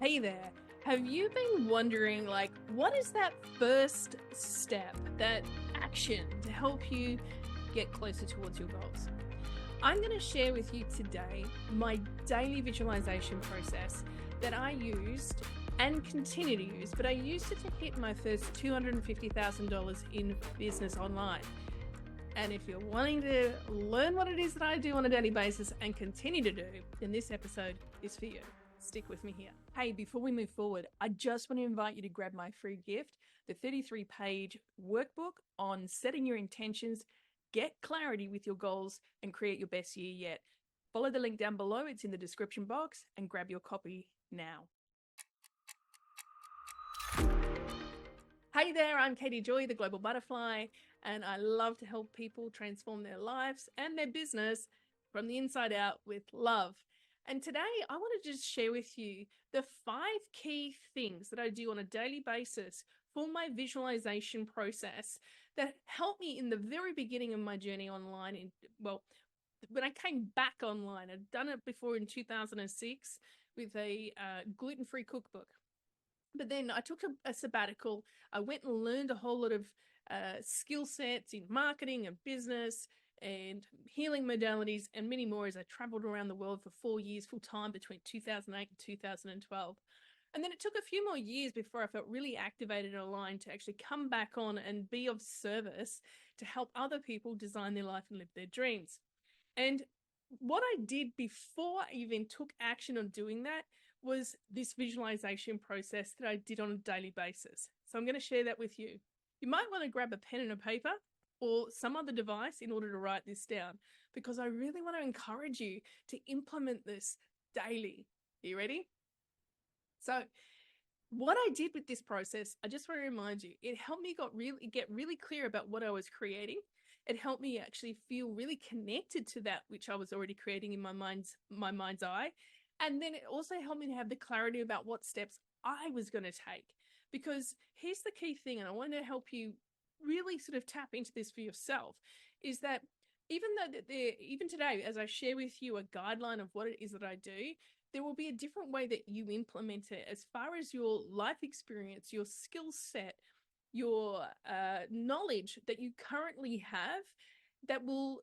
Hey there. Have you been wondering, what is that first step, that action to help you get closer towards your goals? I'm going to share with you today my daily visualization process that I used and continue to use, but I used it to hit my first $250,000 in business online. And if you're wanting to learn what it is that I do on a daily basis and continue to do, then this episode is for you. Stick with me here. Hey, before we move forward, I just want to invite you to grab my free gift, the 33-page workbook on setting your intentions, get clarity with your goals, and create your best year yet. Follow the link down below. It's in the description box, and grab your copy now. Hey there, I'm Katie Joy, the Global Butterfly, and I love to help people transform their lives and their business from the inside out with love. And today I want to just share with you the 5 key things that I do on a daily basis for my visualization process that helped me in the very beginning of my journey online. When I came back online, I'd done it before in 2006 with a gluten-free cookbook. But then I took a sabbatical. I went and learned a whole lot of skill sets in marketing and business and healing modalities and many more as I traveled around the world for 4 years full time between 2008 and 2012. And then it took a few more years before I felt really activated and aligned to actually come back on and be of service to help other people design their life and live their dreams. And what I did before I even took action on doing that was this visualization process that I did on a daily basis. So I'm going to share that with you. You might want to grab a pen and a paper or some other device in order to write this down, because I really want to encourage you to implement this daily. Are you ready? So what I did with this process, I just want to remind you, it helped me get really clear about what I was creating. It helped me actually feel really connected to that which I was already creating in my mind's eye. And then it also helped me to have the clarity about what steps I was going to take. Because here's the key thing, and I want to help you really sort of tap into this for yourself, is that even today, as I share with you a guideline of what it is that I do, there will be a different way that you implement it as far as your life experience, your skill set, your knowledge that you currently have that will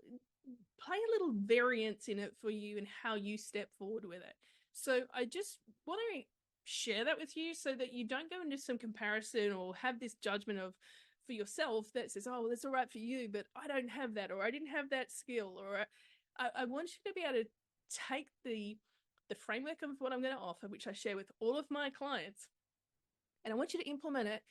play a little variance in it for you and how you step forward with it. So I just want to share that with you so that you don't go into some comparison or have this judgment for yourself that says, oh, well, that's all right for you, but I don't have that, or I didn't have that skill, or I want you to be able to take the framework of what I'm going to offer, which I share with all of my clients, and I want you to implement it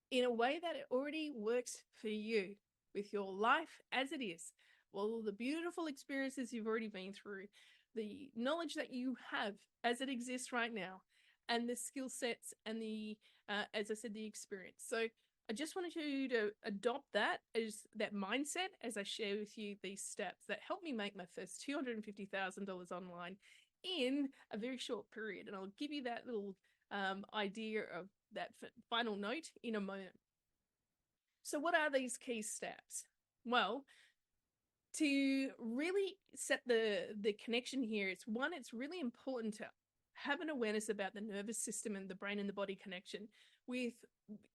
in a way that it already works for you with your life as it is. All the beautiful experiences you've already been through, the knowledge that you have as it exists right now, and the skill sets and as I said, the experience. So I just wanted you to adopt that as that mindset as I share with you these steps that helped me make my first $250,000 online in a very short period. And I'll give you that little idea of that final note in a moment. So what are these key steps? Well, to really set the connection here, it's really important to have an awareness about the nervous system and the brain and the body connection with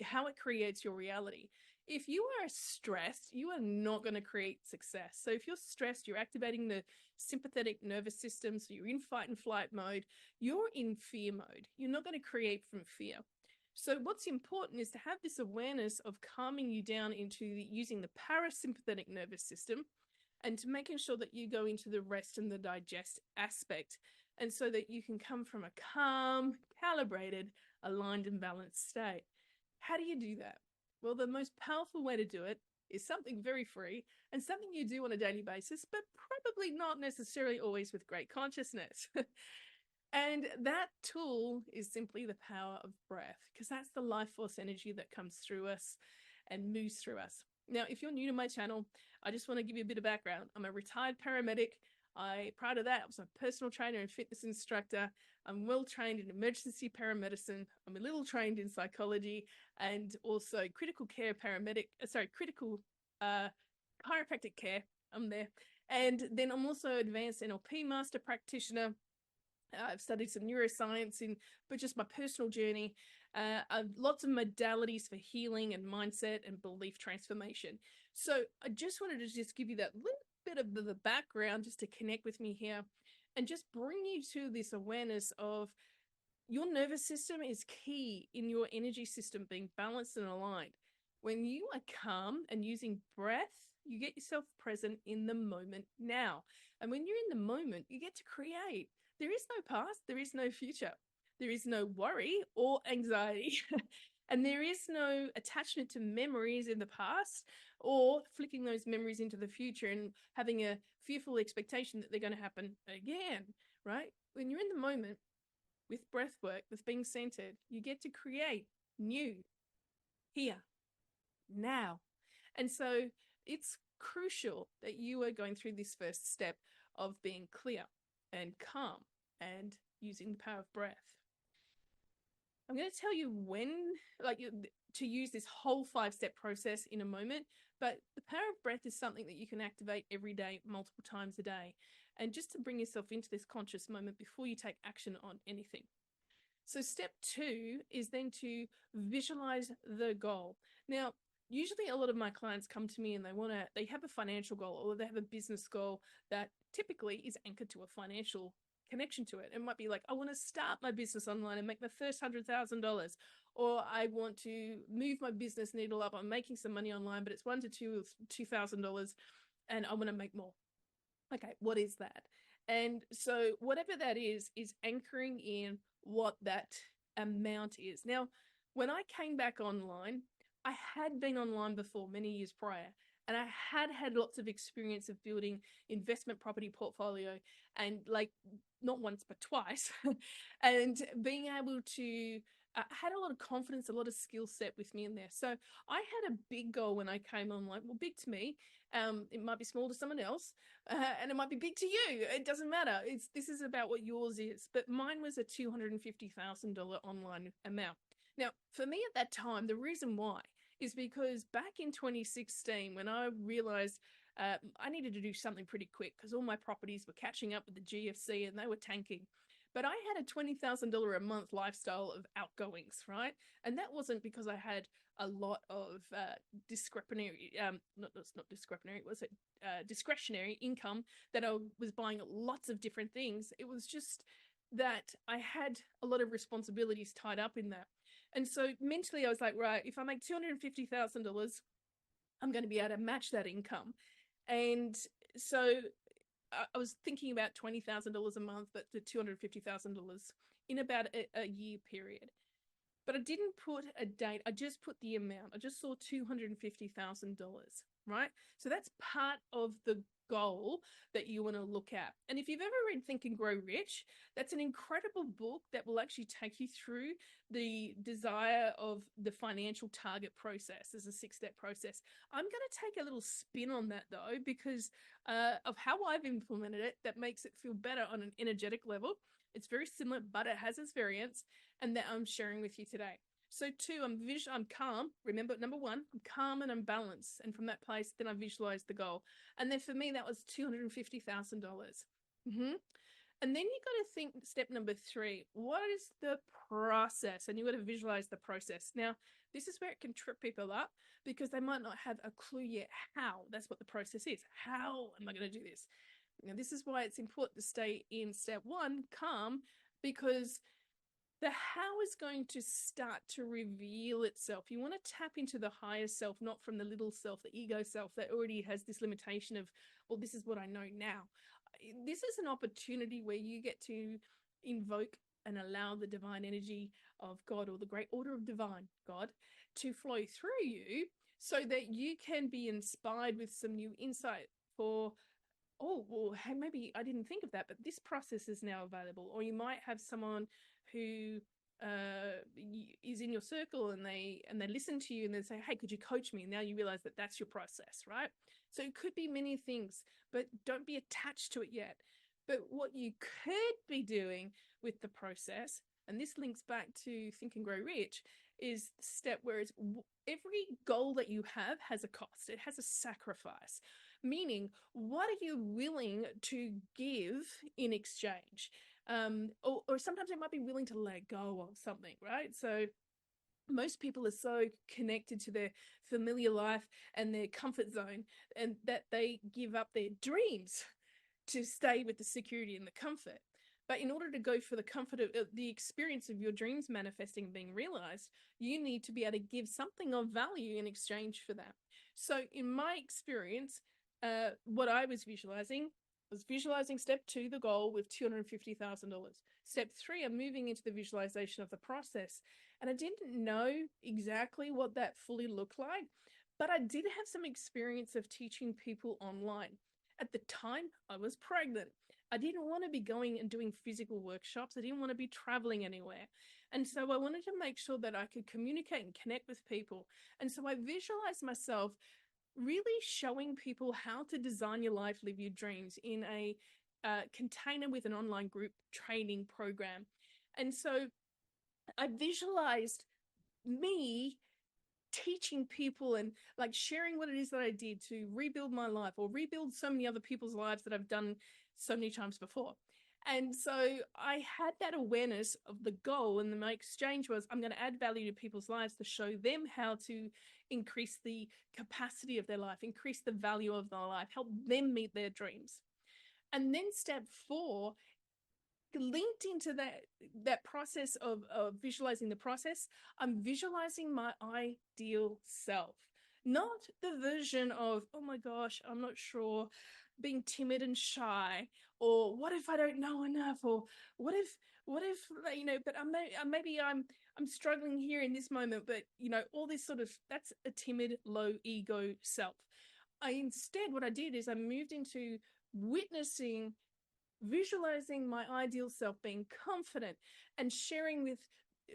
how it creates your reality. If you are stressed, you are not going to create success. So if you're stressed, you're activating the sympathetic nervous system, so you're in fight and flight mode, you're in fear mode. You're not going to create from fear. So what's important is to have this awareness of calming you down into using the parasympathetic nervous system, and to making sure that you go into the rest and the digest aspect, and so that you can come from a calm, calibrated, aligned and balanced state. How do you do that? Well, the most powerful way to do it is something very free and something you do on a daily basis, but probably not necessarily always with great consciousness. And that tool is simply the power of breath, because that's the life force energy that comes through us and moves through us. Now, if you're new to my channel, I just want to give you a bit of background. I'm a retired paramedic. Prior to that, I was a personal trainer and fitness instructor. I'm well trained in emergency paramedicine. I'm a little trained in psychology and also critical chiropractic care. I'm there. And then I'm also advanced NLP master practitioner. I've studied some neuroscience but just my personal journey. Lots of modalities for healing and mindset and belief transformation. So I just wanted to just give you that little bit of the background just to connect with me here and just bring you to this awareness of your nervous system is key in your energy system being balanced and aligned. When you are calm and using breath, you get yourself present in the moment now. And when you're in the moment, you get to create. There is no past, there is no future. There is no worry or anxiety. And there is no attachment to memories in the past or flicking those memories into the future and having a fearful expectation that they're going to happen again, right? When you're in the moment, with breath work, with being centered, you get to create new here, now. And so it's crucial that you are going through this first step of being clear and calm and using the power of breath. I'm going to tell you when, to use this whole 5-step process in a moment, but the power of breath is something that you can activate every day, multiple times a day, and just to bring yourself into this conscious moment before you take action on anything. So step 2 is then to visualize the goal. Now, usually a lot of my clients come to me and they have a financial goal or they have a business goal that typically is anchored to a financial connection to it. It might be like, I want to start my business online and make my first $100,000, or I want to move my business needle up. I'm making some money online, but it's $1,000 to $2,000 and I want to make more. Okay, what is that? And so whatever that is anchoring in what that amount is. Now, when I came back online, I had been online before many years prior, and I had lots of experience of building investment property portfolio, and like not once but twice, and being able to had a lot of confidence, a lot of skill set with me in there. So I had a big goal when I came online. Well, big to me. It might be small to someone else, and it might be big to you. It doesn't matter. This is about what yours is. But mine was a $250,000 online amount. Now, for me at that time, the reason why is because back in 2016, when I realized I needed to do something pretty quick because all my properties were catching up with the GFC and they were tanking. But I had a $20,000 a month lifestyle of outgoings, right? And that wasn't because I had a lot of discretionary income that I was buying lots of different things. It was just that I had a lot of responsibilities tied up in that. And so mentally I was like, right, if I make $250,000, I'm going to be able to match that income. And so I was thinking about $20,000 a month, but to $250,000 in about a year period. But I didn't put a date. I just put the amount. I just saw $250,000, right? So that's part of the goal that you want to look at. And if you've ever read Think and Grow Rich, that's an incredible book that will actually take you through the desire of the financial target process as a 6-step process. I'm going to take a little spin on that though, because of how I've implemented it, that makes it feel better on an energetic level. It's very similar, but it has its variants, and that I'm sharing with you today. So 2, I'm calm. Remember, number 1, I'm calm and I'm balanced. And from that place, then I visualize the goal. And then for me, that was $250,000. And then you got to think step number 3, what is the process? And you got to visualize the process. Now, this is where it can trip people up because they might not have a clue yet how. That's what the process is. How am I going to do this? Now, this is why it's important to stay in step 1, calm, because the how is going to start to reveal itself. You want to tap into the higher self, not from the little self, the ego self that already has this limitation of, well, this is what I know now. This is an opportunity where you get to invoke and allow the divine energy of God, or the great order of divine God, to flow through you so that you can be inspired with some new insight for, oh, well, hey, maybe I didn't think of that, but this process is now available. Or you might have someone who is in your circle and they listen to you and they say, hey, could you coach me? And now you realize that that's your process, right? So it could be many things, but don't be attached to it yet. But what you could be doing with the process, and this links back to Think and Grow Rich, is the step where it's every goal that you have has a cost. It has a sacrifice. Meaning, what are you willing to give in exchange? or sometimes they might be willing to let go of something, right? So most people are so connected to their familiar life and their comfort zone, and that they give up their dreams to stay with the security and the comfort. But in order to go for the comfort of the experience of your dreams manifesting and being realized, you need to be able to give something of value in exchange for that. So, in my experience, what I was visualizing step 2, the goal with $250,000. Step 3, I'm moving into the visualization of the process. And I didn't know exactly what that fully looked like, but I did have some experience of teaching people online. At the time, I was pregnant. I didn't want to be going and doing physical workshops. I didn't want to be traveling anywhere. And so I wanted to make sure that I could communicate and connect with people. And so I visualized myself really showing people how to design your life, live your dreams in a container with an online group training program. And so I visualized me teaching people and like sharing what it is that I did to rebuild my life or rebuild so many other people's lives that I've done so many times before. And so I had that awareness of the goal, and my exchange was I'm going to add value to people's lives to show them how to increase the capacity of their life, increase the value of their life, help them meet their dreams. And then step 4, linked into that process of visualizing the process, I'm visualizing my ideal self, not the version of, oh my gosh, I'm not sure, being timid and shy, or what if I don't know enough, or what if but I'm struggling here in this moment, but all this sort of, that's a timid, low ego self. What I did is I moved into visualizing my ideal self being confident and sharing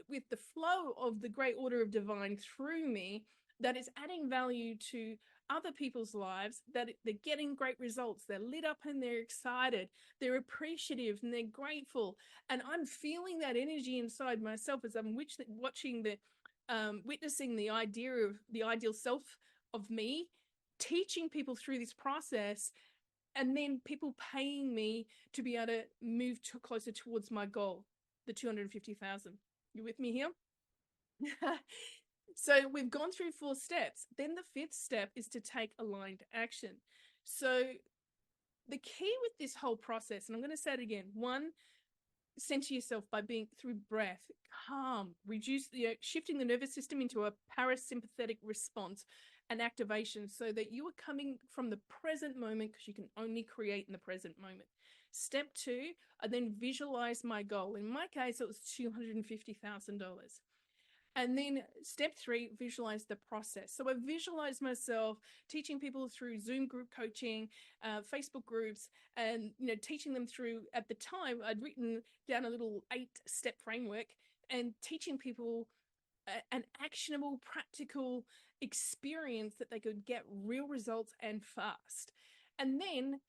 with the flow of the great order of divine through me, that is adding value to other people's lives, that they're getting great results, they're lit up and they're excited, they're appreciative and they're grateful. And I'm feeling that energy inside myself as I'm witnessing the idea of the ideal self of me, teaching people through this process, and then people paying me to be able to move closer towards my goal, the 250,000. You with me here? So we've gone through 4 steps. Then the 5th step is to take aligned action. So the key with this whole process, and I'm going to say it again, 1, center yourself by being through breath, calm, shifting the nervous system into a parasympathetic response and activation, so that you are coming from the present moment, because you can only create in the present moment. Step 2, I then visualize my goal. In my case, it was $250,000. And then step 3, visualize the process. So I visualize myself teaching people through Zoom group coaching, Facebook groups, and teaching them through, at the time, I'd written down a little 8-step framework and teaching people an actionable, practical experience that they could get real results and fast. And then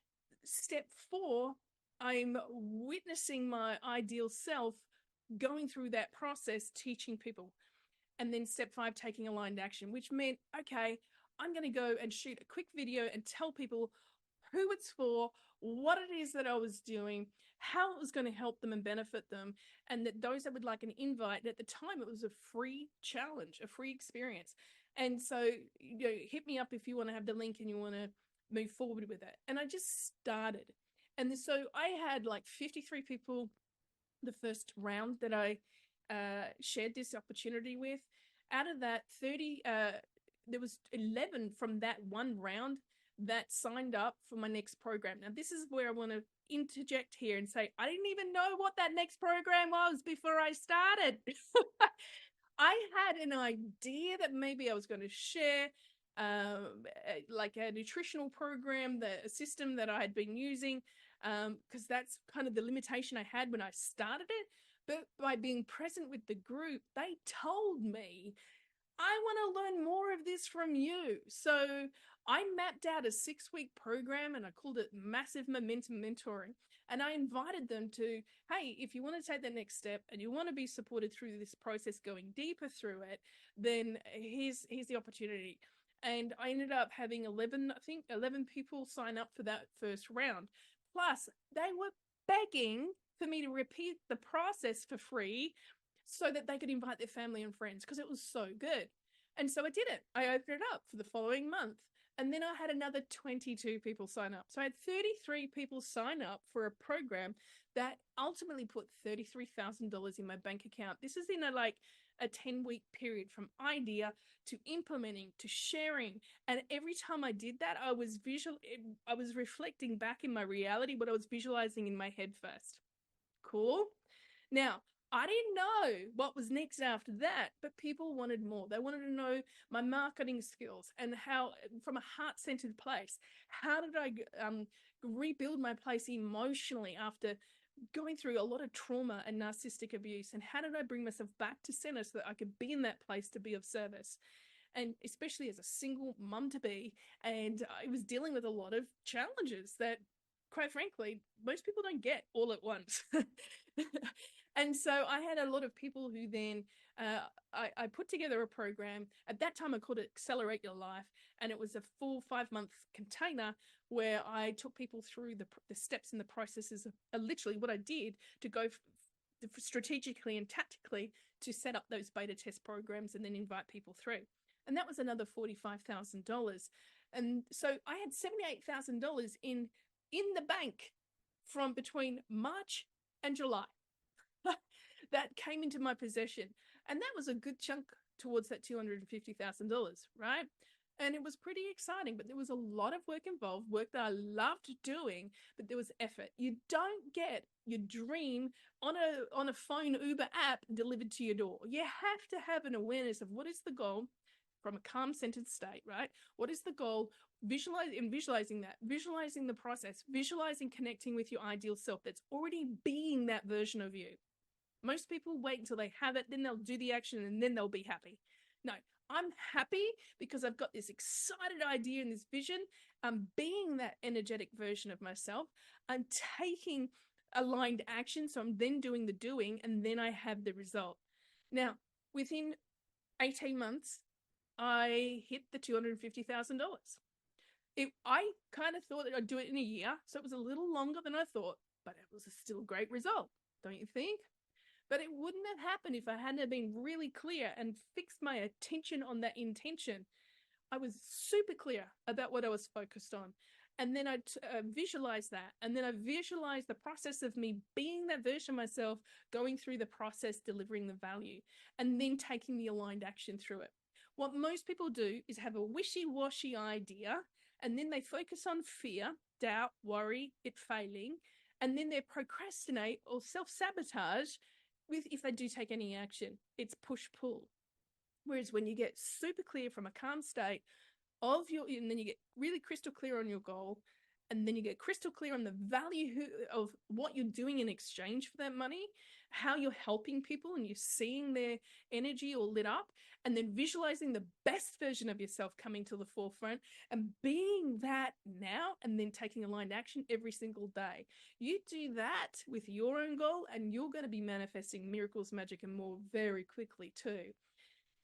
step 4, I'm witnessing my ideal self going through that process, teaching people. And then step 5, taking aligned action, which meant, okay, I'm going to go and shoot a quick video and tell people who it's for, what it is that I was doing, how it was going to help them and benefit them, and that those that would like an invite, at the time it was a free challenge, a free experience. And so, hit me up if you want to have the link and you want to move forward with it. And I just started. And so I had like 53 people the first round that I shared this opportunity with. Out of that, 30, there was 11 from that one round that signed up for my next program. Now, this is where I want to interject here and say, I didn't even know what that next program was before I started. I had an idea that maybe I was going to share like a nutritional program, a system that I had been using, because that's kind of the limitation I had when I started it. But by being present with the group, they told me, I want to learn more of this from you. So I mapped out a 6-week program and I called it Massive Momentum Mentoring. And I invited them to, hey, if you want to take the next step and you want to be supported through this process, going deeper through it, then here's the opportunity. And I ended up having 11 people sign up for that first round. Plus, they were begging for me to repeat the process for free so that they could invite their family and friends because it was so good. And so I did it. I opened it up for the following month. And then I had another 22 people sign up. So I had 33 people sign up for a program that ultimately put $33,000 in my bank account. This is in a 10-week period from idea to implementing to sharing. And every time I did that, I was reflecting back in my reality what I was visualizing in my head first. Cool. Now, I didn't know what was next after that, but people wanted more. They wanted to know my marketing skills and how, from a heart-centered place, how did I rebuild my place emotionally after going through a lot of trauma and narcissistic abuse, and how did I bring myself back to center so that I could be in that place to be of service? And especially as a single mum to be, and I was dealing with a lot of challenges that, quite frankly, most people don't get all at once. And so I had a lot of people who then, I put together a program. At that time, I called it Accelerate Your Life. And it was a full 5-month container where I took people through the steps and the processes of literally what I did to go strategically and tactically to set up those beta test programs and then invite people through. And that was another $45,000. And so I had $78,000 in the bank from between March and July that came into my possession. And that was a good chunk towards that $250,000, right? And it was pretty exciting, but there was a lot of work involved, work that I loved doing, but there was effort. You don't get your dream on a phone Uber app delivered to your door. You have to have an awareness of what is the goal from a calm centered state, right? What is the goal? Visualizing that, visualizing the process, visualizing connecting with your ideal self that's already being that version of you. Most people wait until they have it, then they'll do the action, and then they'll be happy. No, I'm happy because I've got this excited idea and this vision. I'm being that energetic version of myself. I'm taking aligned action, so I'm then doing the doing, and then I have the result. Now, within 18 months, I hit the $250,000. I kind of thought that I'd do it in a year, so it was a little longer than I thought, but it was still a great result, don't you think? But it wouldn't have happened if I hadn't been really clear and fixed my attention on that intention. I was super clear about what I was focused on. And then I visualized that. And then I visualized the process of me being that version of myself, going through the process, delivering the value, and then taking the aligned action through it. What most people do is have a wishy-washy idea, and then they focus on fear, doubt, worry, it failing, and then they procrastinate or self-sabotage if they do take any action. It's push-pull. Whereas when you get super clear from a calm state and then you get really crystal clear on your goal, and then you get crystal clear on the value of what you're doing in exchange for that money, how you're helping people and you're seeing their energy all lit up, and then visualizing the best version of yourself coming to the forefront and being that now, and then taking aligned action every single day. You do that with your own goal and you're going to be manifesting miracles, magic, and more very quickly too.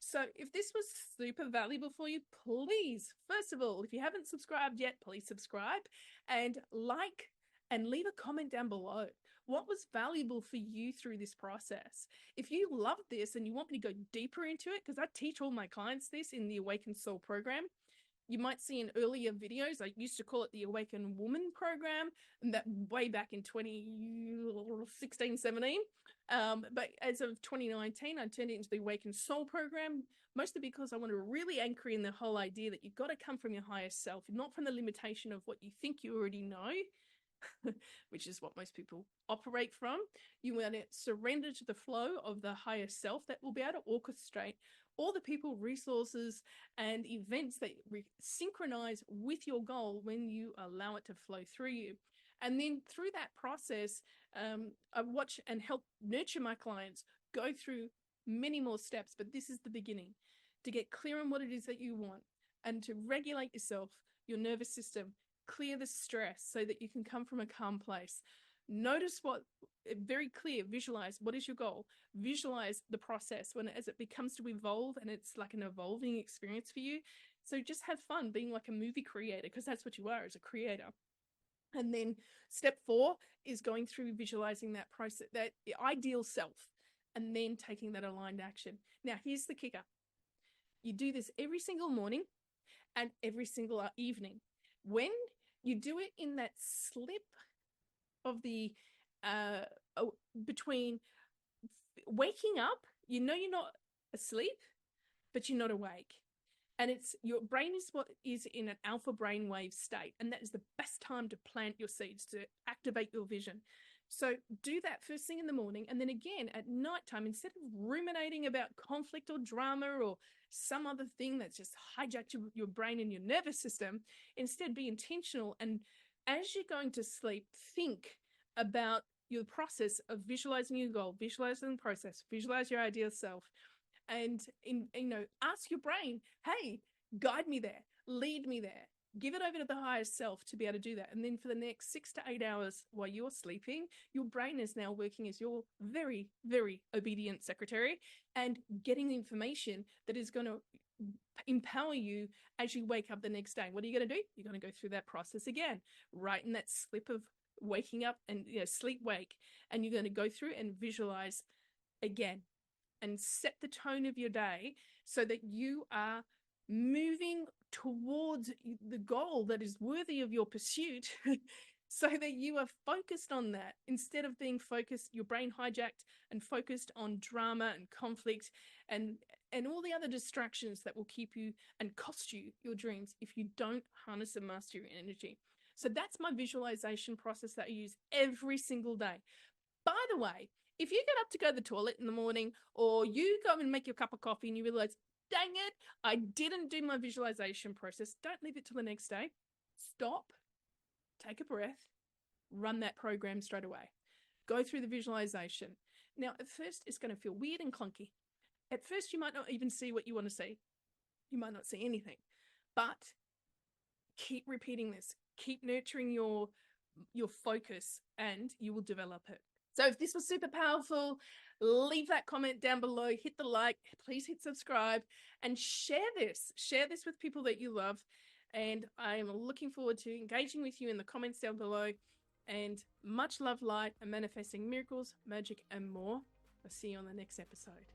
So if this was super valuable for you, please, first of all, if you haven't subscribed yet, please subscribe and like and leave a comment down below. What was valuable for you through this process? If you love this and you want me to go deeper into it, because I teach all my clients this in the Awakened Soul program, you might see in earlier videos, I used to call it the Awakened Woman program, and that way back in 2016, 17. But as of 2019, I turned it into the Awakened Soul program, mostly because I want to really anchor in the whole idea that you've got to come from your higher self, not from the limitation of what you think you already know, which is what most people operate from. You want to surrender to the flow of the higher self that will be able to orchestrate all the people, resources, and events that synchronize with your goal when you allow it to flow through you. And then through that process, I watch and help nurture my clients go through many more steps, but this is the beginning, to get clear on what it is that you want and to regulate yourself, your nervous system, clear the stress so that you can come from a calm place. Notice very clear, visualize what is your goal, visualize the process as it becomes to evolve, and it's like an evolving experience for you. So just have fun being like a movie creator, because that's what you are as a creator. And then step 4 is going through visualizing that process, that ideal self, and then taking that aligned action. Now, here's the kicker. You do this every single morning and every single evening. When you do it in that slip of the between waking up, you know you're not asleep, but you're not awake. And it's your brain is what is in an alpha brainwave state. And that is the best time to plant your seeds, to activate your vision. So do that first thing in the morning. And then again at nighttime, instead of ruminating about conflict or drama or some other thing that's just hijacked your brain and your nervous system, instead be intentional. And as you're going to sleep, think about your process of visualizing your goal, visualizing the process, visualize your ideal self. And ask your brain, hey, guide me there, lead me there, give it over to the higher self to be able to do that. And then for the next 6 to 8 hours while you're sleeping, your brain is now working as your very, very obedient secretary and getting information that is going to empower you as you wake up the next day. What are you going to do? You're going to go through that process again, right in that slip of waking up and sleep wake, and you're going to go through and visualize again and set the tone of your day so that you are moving towards the goal that is worthy of your pursuit so that you are focused on that instead of being focused, your brain hijacked and focused on drama and conflict and all the other distractions that will keep you and cost you your dreams if you don't harness and master your energy. So that's my visualization process that I use every single day. By the way, if you get up to go to the toilet in the morning, or you go and make your cup of coffee and you realize, dang it, I didn't do my visualization process, don't leave it till the next day. Stop, take a breath, run that program straight away. Go through the visualization. Now, at first, it's going to feel weird and clunky. At first, you might not even see what you want to see. You might not see anything. But keep repeating this. Keep nurturing your focus, and you will develop it. So if this was super powerful, leave that comment down below, hit the like, please hit subscribe, and share this with people that you love. And I am looking forward to engaging with you in the comments down below. And much love, light, and manifesting miracles, magic, and more. I'll see you on the next episode.